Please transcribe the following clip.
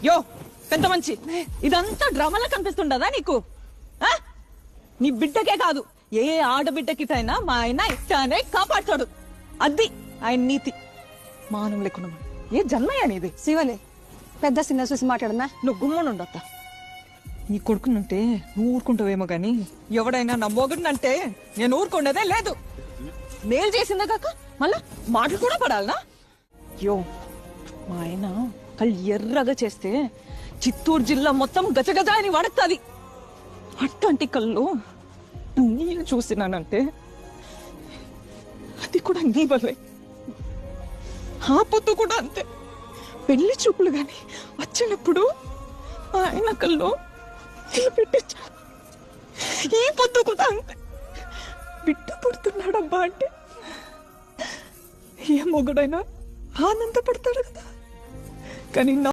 యో పెద్ద మంచి, ఇదంతా డ్రామాలా కనిపిస్తుండదా నీకు? ఆ? నీ బిడ్డకే కాదు, ఏ ఆడబిడ్డకిటైనా మా ఆయన ఇట్టానే కాపాడుతాడు. అది ఆయన నీతి. మానం లేకుండా ఏ జన్మయ్యా నీది? శివలే పెద్ద సిన్న చూసి మాట్లాడనా? నువ్వు గుమ్మనుండత్త. నీ కొడుకునంటే నువ్వు ఊరుకుంటావేమో గాని, ఎవడైనా నా మొగుడినంటే నేను ఊరుకుండేదే లేదు. మేలు చేసిందే కాక మళ్ళా మాటలు కూడా పడాలనా? యో మా ఆయన కళ్ళు ఎర్రగా చేస్తే చిత్తూరు జిల్లా మొత్తం గజగజ అని వడతాది. అట్లాంటి కళ్ళు నీళ్ళు చూసినానంటే అది కూడా నీ వల్లే. ఆ పొద్దు కూడా అంతే. పెళ్లి చూపులు గాని వచ్చినప్పుడు ఆయన కళ్ళు నీళ్ళు పెట్టించాడు. ఈ పొద్దు కూడా అంతే. బిడ్డ పుడుతున్నాడబ్బా అంటే ఏ మొగుడైనా ఆనందపడతాడు కదా, కానీ